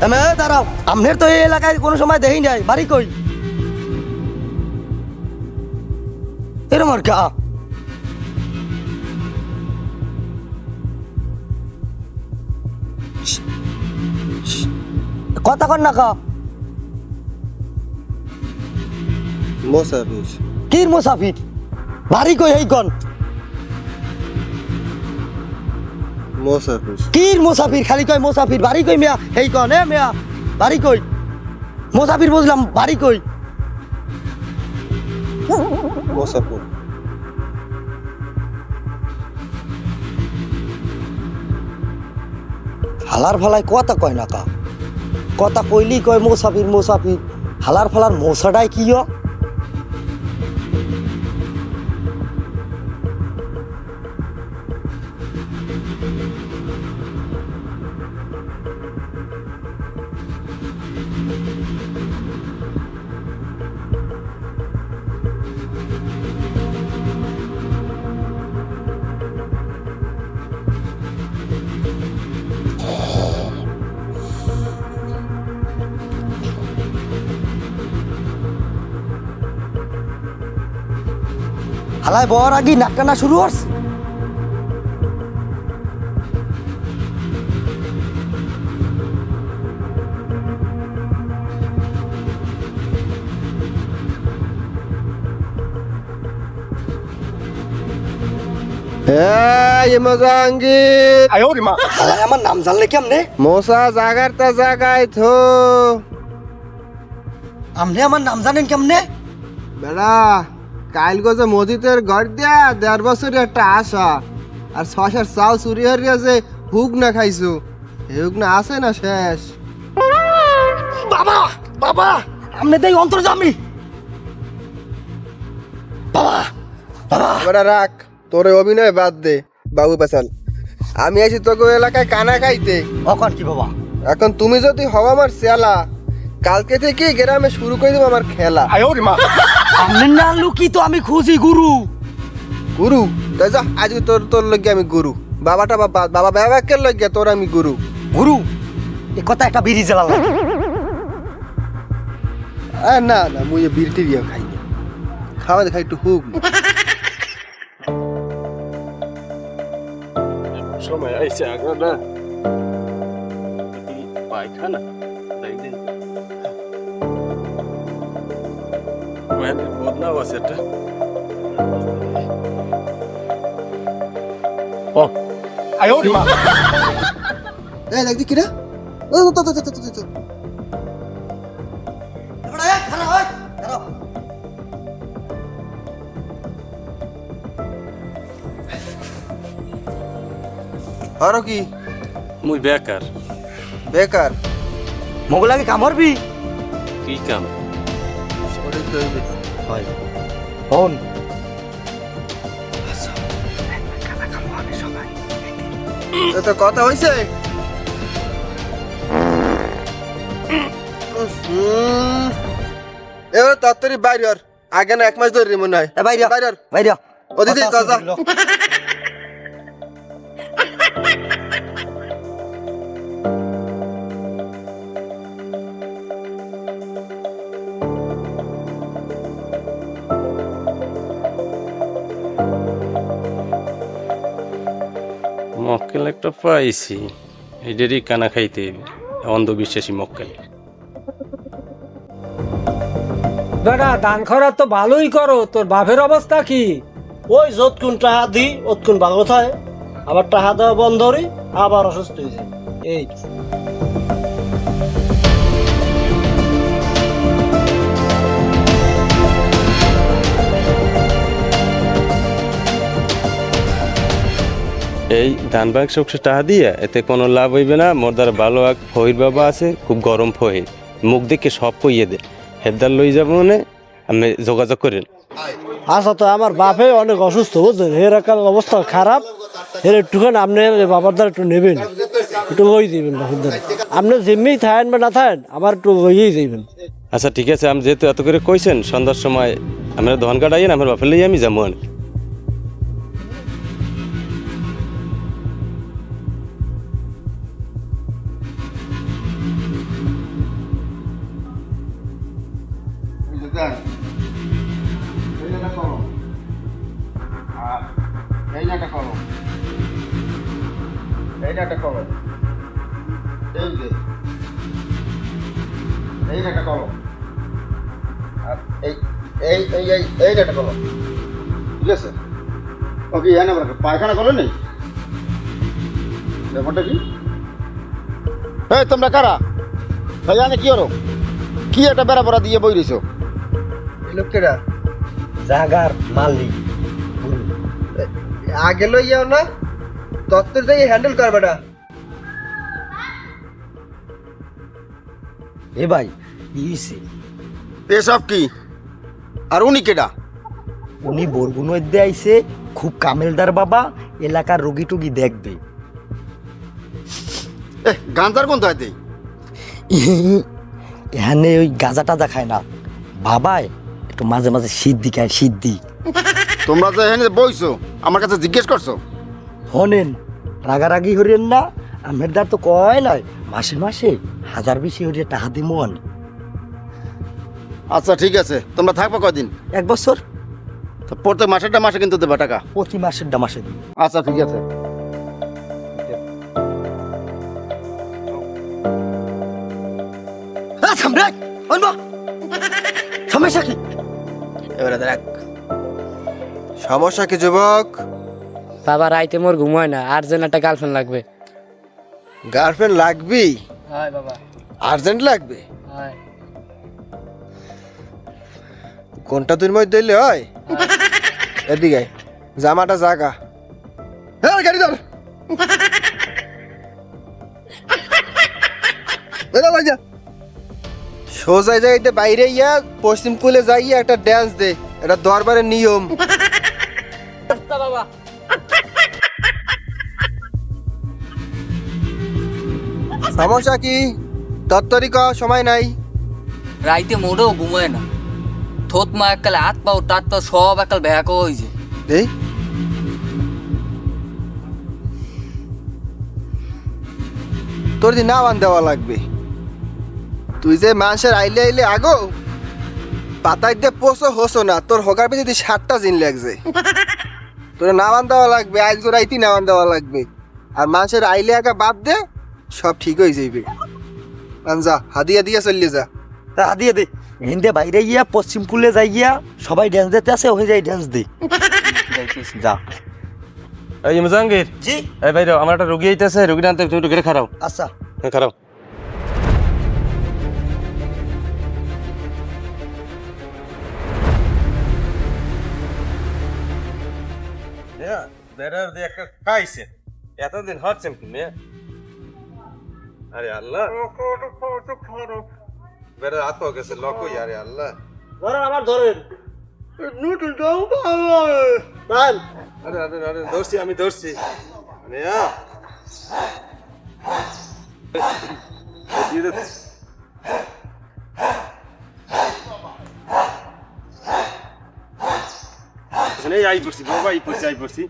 দাঁড়াও, আপনার তো এই এলাকায় কোনো সময় দেখি নাই, বাড়ি কই? এরম আর কা কথা কর না কা মুসাফির। কির মুসাফির? বাড়ি কই এই কন? মুসাফির। কির মুসাফির? খালি কই মুসাফির, বাড়ি কই মিয়া? এই কন এ মিয়া, বাড়ি কই? মুসাফির বুঝলাম, বাড়ি কই? মুসাফির। হালার ফালায় কথা কয় না কা, কথা কইলি কয় মুসাফির মুসাফির। হালার ফালার মশাটাই কি হ? হালায় বর আগে নাক টানা শুরু করছে। এই মজাঙ্গির। হালায় আমার নাম জানলে কেমনে? মোসা জাগারটা জাগায় থো। আপনি আমার নাম জানেন কেমনে? বেড়া কাইল গজে মসজিদের ঘর দিয়া 1.5 বছর একটা আশা আর 6 চাল চুরি হরিয়া যে হুক না খাইছো, হুক না আছে না শেষ। বাবা বাবা, আপনি তাই অন্তর্জামী। বাবা বাবা, বেড়া রাখ তোর অভিনয় বাদ দে বাবু পেছাল। আমি আছি তোকে এলাকায় কানা খাইতে। অকন কি বাবা? এখন তুমি যদি হও আমার চেলা, কালকে থেকে গ্রামে শুরু করে দেবো আমার খেলা। আপনি না লুকি তো আমি খুঁজি গুরু। গুরু? তাই যা, আজ তোর তোর লগে আমি গুরু। বাবাটা বাবা বাবা বাবাকে লগে তোর আমি গুরু। গুরু এ কথা একটা বিড়ি জ্বালা লাগে। না না মুই বিরটি দিয়ে খাই না, খাওয়া খাই একটু হুক। সময় আইছে আগে না পায়খানা দেখদিন বদনাম আছে এটা। ও আয় ওরে মা, এই দেখদি কিরা? ও তো তো তো তো তো আরো কি? মুই বেকার। বেকার? মোগলাকে কামড়বি? কি কাম? হয় হন তো কথা হইছে। এবার তাড়াতাড়ি বাইরে আর, আগে না 1 মাস ধরে মনে হয়। বাইরে বাইরে আর। বাইরে ওদিকে যা। মক্কেল একটা পাইছি, এদেরই কানা খাইতে হইবে। অন্ধবিশ্বাসী মক্কেল। বেটা দান খরচ তো ভালোই করো, তোর বাপের অবস্থা কি? ওই যতক্ষণ টাহা দিই অতক্ষণ ভালো থাকে, আবার টাহা দেওয়া বন্ধ করি আবার অসুস্থ হয়ে যায়। এই এই ধান বাগ সবসে টাকা দিয়ে এতে কোনো লাভ হইবে না। মোর দ্বারা ভালো এক ফহির বাবা আছে, খুব গরম ফহির, মুখ দেখে সব কইয়ে দে। হেদার লই যাব মানে আপনি যোগাযোগ করেন। আচ্ছা, তো আমার বাপে অনেক অসুস্থ বুঝছেন, এর একটা অবস্থা খারাপ, এর একটুখানি আপনি বাবার দ্বারা একটু নেবেন, একটু ওই দিবেন বাবার দ্বারা। আপনি যেমনি থাকেন বা না থাকেন আবার একটু ওইই যাইবেন। আচ্ছা ঠিক আছে, আমি যেহেতু এত করে কইছেন, সন্ধ্যার সময় আমরা ধন কাটাইয়েন, আমার বাপের লই আমি যাবো। দেন এই যে একটা কলম আর এই যে একটা কলম এই যে একটা কলম এই যে একটা কলম আর এই এই এই এই এই যে একটা কলম ঠিক আছে ওকে এনে বলো পায়খানা করো নেই ব্যাপারটা কি এই তোমরা কারা ভাই জানে কি হলো কি একটা বেড়া পড়া দিয়ে বই রইছো এই লোকেরা জাগার মালিক আগে লই যাও না তত্ত্বের যাই হ্যান্ডেল করবে না এ ভাই ইসে এসব কি আর উনি কেডা উনি বরগুনোর দিয়ে আইছে খুব কামেলদার বাবা এলাকার রোগী টুগী দেখবে গান্ধার কোন হইতে এখানে ওই গাঁজা টাজা খায় না বাবাই একটু মাঝে মাঝে সিদ্ধি খায় সিদ্ধি তোমরা যে এখানে বইছো আমার কাছে জিজ্ঞেস করছো হনেন রাগারাগি হরিয়েন না আমের দার তো কয় নয় মাসে মাসে 1000 হরিয়ে টাকা দিমন আচ্ছা ঠিক আছে তোমরা থাকবে কয়দিন 1 বছর তো প্রত্যেক মাসে কিন্তু দেবা টাকা প্রতি মাসের মাসে দিই আচ্ছা ঠিক আছে সম্রাট সমস্যা কি এবারে দেখ সমস্যা কি যুবক বাবা রাইতে মোর ঘুম হয় না আর্জেন্ট একটা গার্লফ্রেন্ড লাগবে গার্লফ্রেন্ড লাগবি হয় বাবা আর্জেন্ট লাগবে হয় কোনটা তুই মধ্যে দিলে হয় এদিকে আয়। জামাটা জাগা হ্যাঁ গাড়ি ধর সোজা যাইতে বাইরে ইয়া পশ্চিম কুলে যাইয়া একটা ড্যান্স দে এটা দরবারের নিয়ম বাবা সমস্যা কি তত্তরি ক সময় নাই রাইতে মোড়েও ঘুমায় না থোত মা একালে হাত পাও টাট পাও সব একাল ব্যাক হয়েছে এই তোর দি নাওয়ান দেওয়া লাগবে তুই যে মানুষের আইলে আইলে আগো পাতায় দিয়ে পোষো হোসো না তোর হগার পেছনে তুই 7টা জিন লাগছে তোর নাওয়ান দেওয়া লাগবে আজ রাইতি নাওয়ান দেওয়া লাগবে আর মানুষের আইলে আগা বাদ দে সব ঠিক হয়ে যাইবে যা হাদিয়া দিয়া চললে যা তা দিয়ে দে হিন্দে বাইরে গিয়া পশ্চিম কুলে যাই গিয়া সবাই ড্যান্স দিতে আসে ওই যাই ড্যান্স দি যা এই মুজাঙ্গির জি এই ভাই আমার একটা রোগী আইতেছে রোগীটা আনতে তুমি একটু খারাও আচ্ছা হ্যাঁ খারাও একটা খাইছে এতদিন হচ্ছেন কি মেয়ে আরে আল্লাহ বেড়ে হাত পাও গেছে লকই আরে আল্লাহ ধরেন আমার ধরেন নুটুল দাও বাল আরে আরে আরে ধরছি আমি ধরছি আই পড়ছি বাবা আই পড়ছি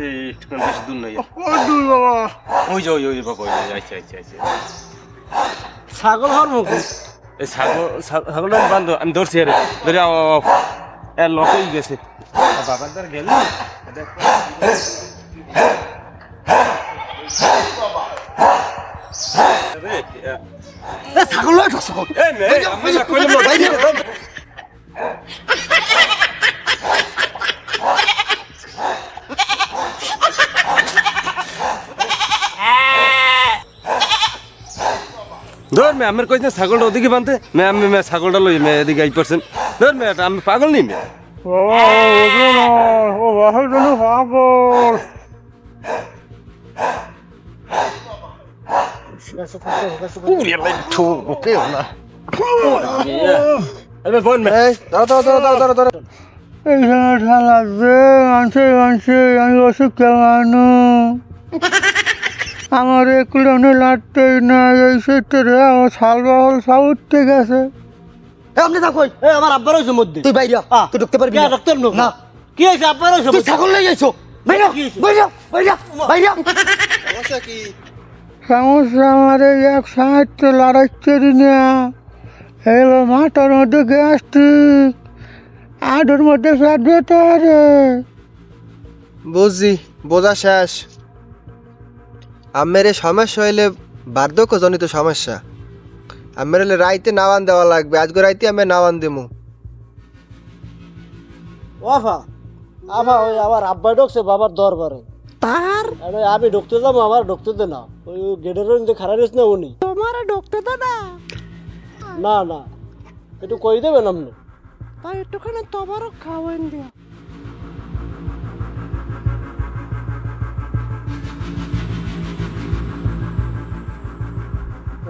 এই একটু বেশি দূর নয় ওই যে ওই বাবা আচ্ছা আচ্ছা আচ্ছা ছাগল হওয়ার মুখ এই ছাগলটা বান্ধব আমি ধরছি আরে ধরে এর লকই গেছে বাবার দ্বার গেল ছাগল লয় ঢসো ধর মে আমার কইছে ছাগলটা ওদিকে বানতে আমি ছাগলটা লই এদিকে আই পারছেন ধর মে আমি পাগল নি মে ও বাহল জন্য পাগল আরে বোন মে ধরো এইখানে ঠান্ডা মানছে আমি অসুখ কেমন আমার একুলে লাগতেই না এই সেটারে আমার ছাল বাহল সব উঠতে গেছে আপনি থাকো আমার আব্বার হয়েছে মধ্যে তুই বাইরে তুই ঢুকতে পারবি না ডাক্তার না কি হয়েছে আব্বার হয়েছে তুই ছাগল লই যাইছো বাইরে বাইরে বাইরে বাইরে সমস্যা কি সমস্যা আমার এই 160 লড়াইতে না এলো মাথার মধ্যে গ্যাস্ট্রিক, আডুর মধ্যে ফ্যাট বেটারে। বুঝছি, বোঝা শেষ। আমের এই সমস্যা হইলে বার্ধক্যজনিত সমস্যা। আমের হলে রাইতে নাওয়ান দেওয়া লাগবে, আজকে রাইতে আমি নাওয়ান দেবো। আফা আফা ওই আমার আব্বা ঢুকছে বাবার দরবারে। তার আরে আমি ঢুকতে যাবো, আমার ঢুকতে দে না। ওই গেটের যে খারাপ হয়েছে না উনি। তোমার ঢুকতে দে না? না না, একটু কই দেবেন আপনি? তাই একটুখানি তোমারও খাওয়ান দিয়া।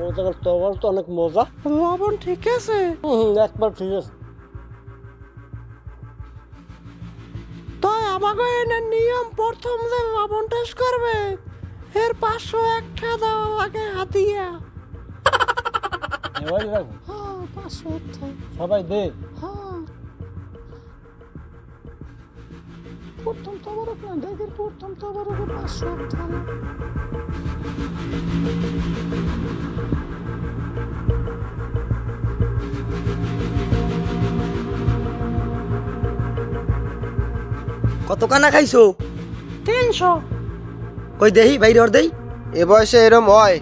ও জায়গার তরবার তো অনেক মজা। লবণ ঠিক আছে? একবার ঠিক আছে। তাই আমাকে এনে নিয়ম প্রথম যে লবণ টেস্ট করবে এর 500 একটা দেওয়া লাগে হাতিয়া। এবারই রাখবো। হ্যাঁ 500 একটা। সবাই দে। হ্যাঁ প্রথম তোমার না দেখের প্রথম তোমার 500 একটা। কত কানা খাইছো? 300। কই দেহি বাইরে হর দেই। এ বয়সে এরম হয়?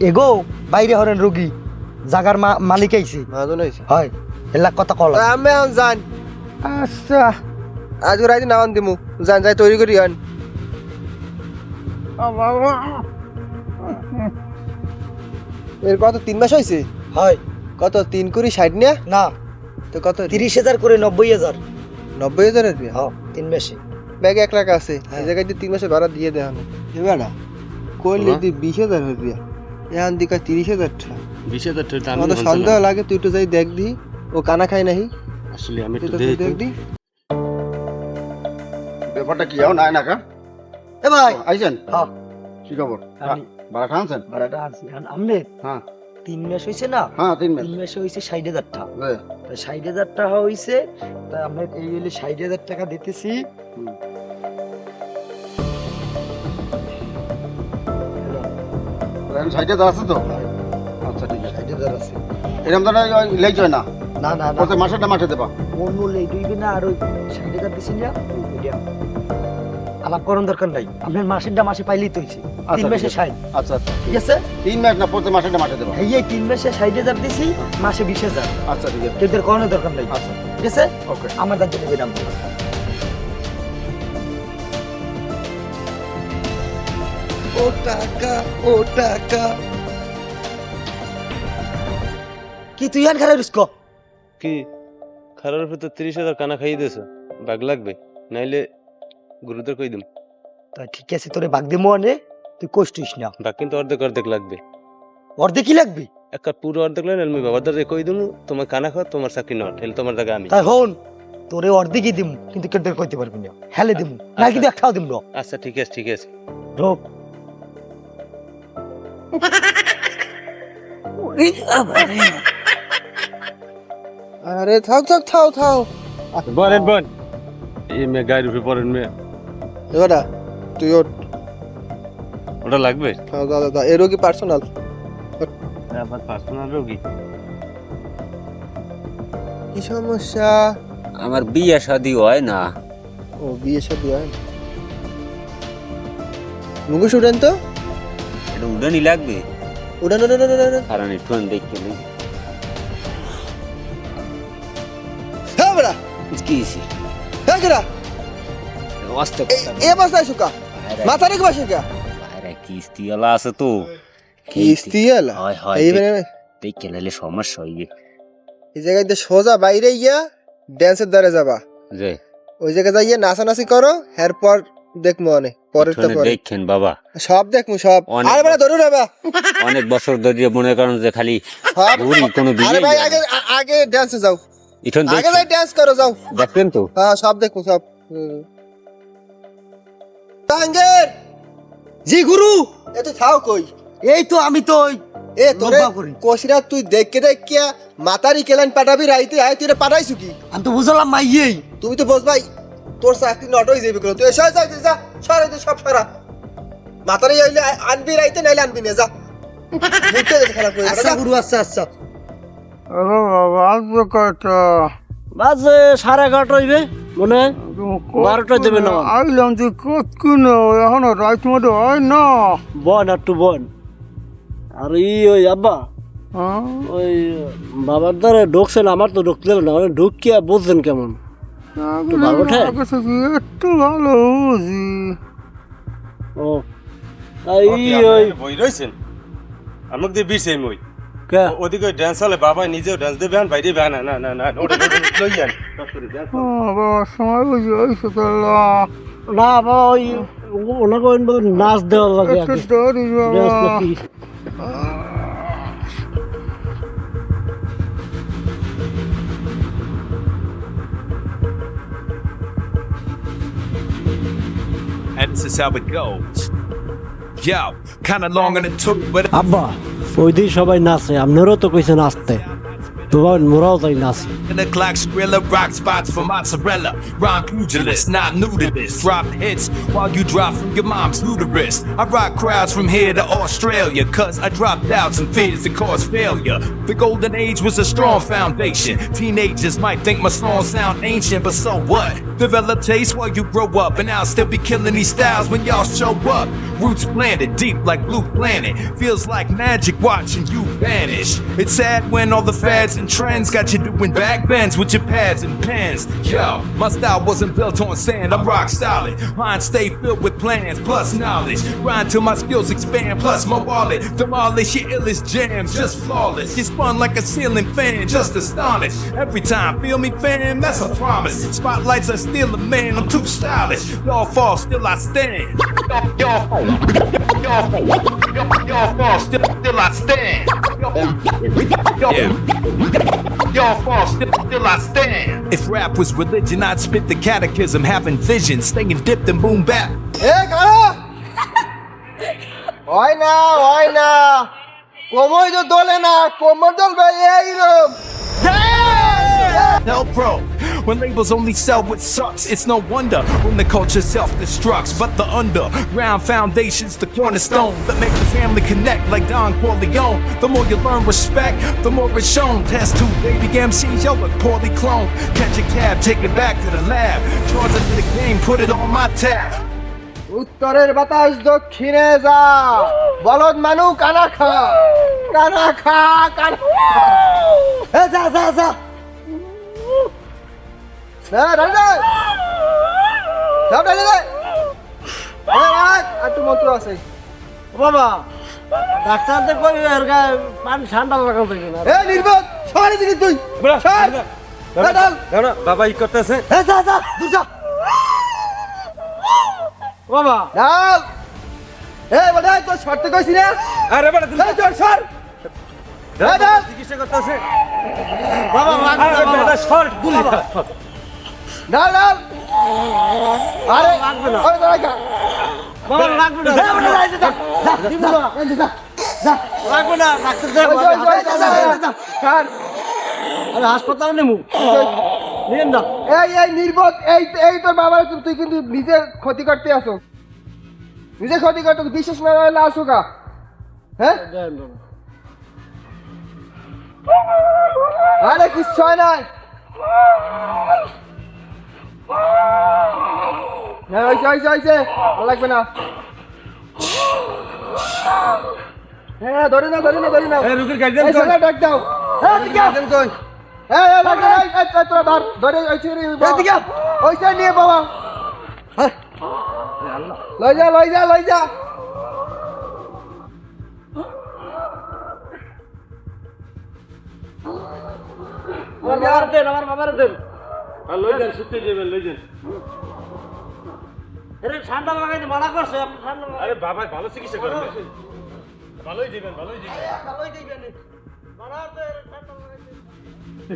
এগো বাইরে হরেন রোগী, জাগার মালিক আইছে। মাজন হয়েছে হয় এলা কথা কল। আমি এখন যান। আচ্ছা আজকে রাইতে নাওয়ান দেবো, যান যাই তৈরি করি আন। এর কত 3 মাস হয়েছে? হয় কত 3 কুড়ি 60 না? না, তো কত? 30,000 করে 90,000। 90,000 রুপিয়া? হ্যাঁ 3 মাসে। ব্যাগে 1 লাখ আছে, এই জায়গায় 3 মাসের ভাড়া দিয়ে দেওয়া এবার না করলে তুই 20,000 রুপিয়া, এখন দিকা 30,000 টাকা। 20,000 টাকা আমার তো সন্দেহ লাগে, তুই একটু যাই দেখ দি ও কানা খাই নাহি। আসলে আমি তুই একটু তো দেখি দেখ দি। ব্যাপারটা কি এখন আয় না কা এ ভাই আইছেন? হ্যাঁ কি খবর? আমি- ভাড়া আনছেন? ভাড়াটা আনছি। এখন আমনে হ্যাঁ 3 মাস হইছে না? হ্যাঁ 3 মাস। 3 মাসে হইছে 60,000 টাকা। বে, তাই 60,000 টাকা হইছে, তাই আমরা এই হইলে 60,000 টাকা দিতেছি। এখন সাইডে দাঁড় আছে তো? আচ্ছা ঠিক আছে। 60,000 আছে। এরকম তো লেট হয় না, না না না, প্রত্যেক মাসেরটা মাঠে দেবা। অন্য লেট হইবে না। আর ওই 60,000 দিছি না, ওইটা আলাপ করার দরকার নাই। আপনার মাসেরটা মাসে পাইলেই তো হইছে। 3 মাসে 60, আচ্ছা আচ্ছা, ঠিক আছে? 3 মাস না, প্রত্যেক মাসেরটা মাঠে দেবা। এই 3 মাসে 60,000 দিছি, মাসে 20,000। আচ্ছা ঠিক আছে। তোদের কোনো দরকার নাই, আচ্ছা ঠিক আছে? ওকে। আমার দায়িত্ব নেবে না। ও টাকা, ও টাকা। কি তুই আর খারাপ রিস্ক? কি খারাপের ভিতর 30,000 কানা খাইয়ে দিয়েছ, বাগ লাগবে নাইলে গুরুদের কই দিম। তা ঠিক আছে, তোরে বাগ দিমো আনে, তুই কষ্টিস না। বাক কিন্তু অর্ধেক অর্ধেক লাগবে। অর্ধেক কি লাগবে? একটা পুরো অর্ধেক লাগলে আমি বাবার দ্বারা কই দিম, তোমার কানা খাওয়া তোমার চাকরি নট, হেলে তোমার জায়গা আমি। তাই হন, তোরে অর্ধেকই দিম, কিন্তু কেউ তোর কইতে পারবি না। হেলে দিম না, কিন্তু একটাও দিম না। আচ্ছা ঠিক আছে ঠিক আছে। ঢোক। আরে থাক থাক থাও থাও। বলেন বল, এই মেয়ে গাড়ির উপরে পড়েন মেয়ে, এবার তুই ওঠ। ওটা লাগবে? দাও দাও দাও, এরও কি পার্সোনাল? আবার পার্সোনাল রোগী। কি সমস্যা? আমার বিয়ে শাদী হয় না। ও বিয়ে শাদী হয় না? মুখোশ উড়েন তো, এটা উড়ানি লাগবে, উড়ান উড়ান উড়ান উড়ান। কারণ একটু দেখতে নেই হ্যাঁ বেড়া, কি হয়েছে? হ্যাঁ কেরা অস্ত এ অবস্থায় সুকা মাথা রেখে বসে কা বাইরে কিস্তিওয়ালা আছে তো, কিস্তি এলা হয় হয় এইবারে দেখে নাইলে সমস্যা হইবে। এই জায়গায় দিয়ে সোজা বাইরে গিয়া ড্যান্সের দ্বারে যাবা, যে ওই জায়গায় যাইয়া নাচানাচি করো, এরপর দেখবো অনেক পরের তো পরে দেখেন বাবা, সব দেখবো সব। অনেক আরে বেড়া ধরুন রে অনেক বছর ধরে মনে করেন যে খালি সব। ঘুরি কোনো আরে বিয়ে ভাই আগে আগে ড্যান্সে যাও, ইঠন আগে যাই ড্যান্স করো যাও। দেখবেন তো। হ্যাঁ সব দেখবো সব। টাঙ্গের জি গুরু, এ তুই থাও কই? এই তো আমি তো ওই এ তোরে লম্বা করি। কোশিরা তুই দেখকে দেখিয়া মাতারি কেলান পাঠাবি রাইতে, আয় তুই রে পাঠাইছু কি? আমি তো বুঝলাম মাইয়েই। তুমি তো বস ভাই, তোর চাকরি নট হয়ে যাবে তুই এসে যা যা সরা তুই সব সরা। মাতারি আইলে আনবি রাইতে নাইলে আনবি না, যা মুখতে খারাপ করে আচ্ছা গুরু, আচ্ছা আচ্ছা। বাজে 11:30 হইবে মনে হয় 12টা দেবে না আইলাম যে কত কিনো এখন রাইত মতো হয় না। বন একটু বন। আর ওই আব্বা ওই বাবার দ্বারা ঢুকছেন, আমার তো ঢুকতে দেবে না, মানে ঢুকিয়া বুঝছেন কেমন একটু ভালো ওঠে? একটু ভালো বুঝি। ও এই ওই বই রয়েছেন আমাকে দিয়ে বিষ এই মই কে ওদিকে ড্যান্স হলে বাবা নিজেও ড্যান্স দেবে আর বাইরে না না না না ওটা লইয়ান বাবা সময় বুঝি হয়েছে তো না বাবা ওই ওনাকে নাচ দেওয়া লাগে একটু ধরি ড্যান্স বাবা। নাকি And this is how it goes. Yo, kinda longer than it took, but আব্বা ওই দিন সবাই নাচে, আপনারও তো কইছে নাচতে, তোমার মোরাও তাই নাচে। the clock skrilla, rock spots for mozzarella. Rhyme pugilist, not new to this. Drop hits while you drop from your mom's uterus. I rock crowds from here to Australia, cause I dropped doubts and fears that cause failure. The golden age was a strong foundation. Teenagers might think my songs sound ancient, but so what? Develop taste while you grow up, and I'll still be killing these styles when y'all show up. Roots planted deep like Blue Planet. Feels like magic watching you vanish. It's sad when all the fads and trends got you doing backbends with your pads and pens. Yo, my style wasn't built on sand, I'm rock solid. Mine stay filled with plans plus knowledge. Grind till my skills expand, plus my wallet. Demolish your illest jams, just flawless. Get spun like a ceiling fan, just astonished. Every time, feel me, fam, that's a promise. Spotlights are still a man, I'm too stylish. Y'all fall, still I stand. Y'all fall, still I stand. Y'all fall, still I stand. If rap was religion, I'd spit the catechism, having visions, staying dipped in boom bap. এ কারা হয় না হয় না, কোমর তো দোলে না, কোমর দলবে এইরকম। Hell pro. When labels only sell what sucks, it's no wonder when the culture self-destructs. But the underground foundation's the cornerstone that make the family connect like Don Corleone. The more you learn respect, the more it's shown. Test tube baby MCs, yo, look poorly cloned. Catch a cab, take it back to the lab. Charge it to the game, put it on my tab. উত্তরের বাতাস দক্ষিণে যা, বলদ মানু কানা খা, কানা খা, কানা এ যা যা যা একটু মন্ত্র আছে বাবা ডাক্তারদের কই এর গায়ে পানি ঠান্ডা লাগাও দেখি না। এ নির্বোধ সরে দিবি তুই, সর বাবা ই করতেছে এ যা যা দূর যা বাবা ডাল। এ বড় তোর সরতে কইছি না, আরে বাবা এই চল সর ডাল। চিকিৎসা করতেছে বাবা বাবা শর্ট গুলি ডাল ডাল আরে লাগবে না। ওই দাঁড়া বাবা লাগবে না, যা বড় যা যা দিব না যা যা লাগবে না, ডাক্তার দেখ কার আরে হাসপাতালে নেমু নিয়েন না। এই এই নির্বোধ, এই এই তোর বাবার, তুই কিন্তু নিজের ক্ষতি করতে আসো, নিজে ক্ষতি করতে বিশেষ না হলে আসো কা। হ্যাঁ আরে কিচ্ছু হয় নাই, হ্যাঁ হয়েছে হয়েছে হয়েছে, ভালো লাগবে না। হ্যাঁ ধরে না ধরে না ধরে না, রুগীর গার্জেন এই ছেলে ডাক দাও। হ্যাঁ ঠিক আছে কই, এই এই লাগবে না, এই তোরা ধর ধরে ওইছে রে ঠিক আছে ওইটা নিয়ে বাবা, হ্যাঁ লই যা লই যা লই যা। আমার বাবার দেন, আমার বাবার দেন। লই যান সুতে যাবেন লই যান। আরে ঠান্ডা লাগাইতে মানা করছে, আপনি ঠান্ডা লাগাই আরে বাবা ভালো চিকিৎসা করেন ভালোই দিবেন ভালোই দিবেন। ভালোই দিবেন মানা তো ঠান্ডা লাগাইতে।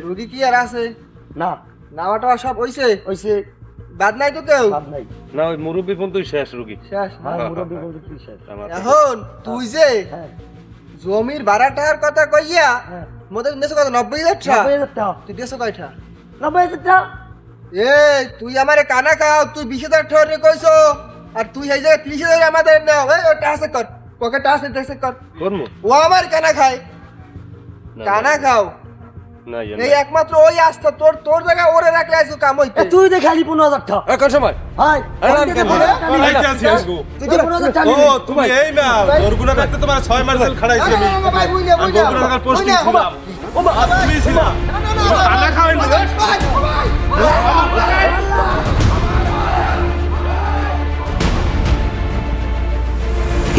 রুগী কি আর আছে না নাওয়াটা সব হইছে, হইছে বাদ নাই তো কেউ, বাদ নাই না ওই মুরব্বী পর্যন্ত শেষ রুগী শেষ। আমার মুরব্বি বলতে কি শেষ। এখন তুই যে হ্যাঁ জমির ভাড়াটার কথা কইয়া হ্যাঁ মোদের দেশে কত 90,000 টাকা, 90,000 টাকা, তুই দেশে কয়টা? 90,000 টাকা। এ তুই আমারে কানা খাও, তুই 20,000 টাকা কইছো, আর তুই এই জায়গায় 30,000 আমাদের নাও। এই ওটা আছে কর, পকেটটা আছে দেশে কর, করমু ও আমার কানা খায়, কানা খাও। না ইয়ে এই একমাত্র ওই আস্থা তোর তোর জায়গায় ওরে রাখলে আইসো কাম হইতে তুই দে খালি 15,000 টাকা এখন সময় হাই তুই দে 15,000 টাকা ও তুমি এই না দরগুনা রাখতে তোমার 6 মাস জেল খাড়াইছি আমি ভাই বুইলা বুইলা দরগুনা রাখার পোস্টিং ছিলাম ও মা তুমি ছিলা খানা খাওয়াই না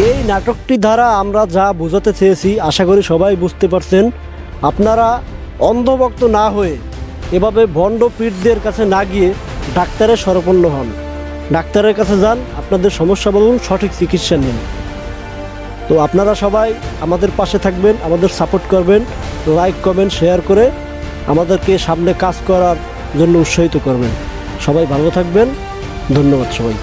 এই নাটকটি দ্বারা আমরা যা বোঝাতে চেয়েছি আশা করি সবাই বুঝতে পারছেন। আপনারা অন্ধভক্ত না হয়ে এভাবে ভণ্ড পীরদের কাছে না গিয়ে ডাক্তারের শরণাপন্ন হন, ডাক্তারের কাছে যান, আপনাদের সমস্যা বলুন, সঠিক চিকিৎসা নিন। তো আপনারা সবাই আমাদের পাশে থাকবেন, আমাদের সাপোর্ট করবেন, লাইক কমেন্ট শেয়ার করে আমাদেরকে সামনে কাজ করার জন্য উৎসাহিত করবেন। সবাই ভালো থাকবেন, ধন্যবাদ সবাই।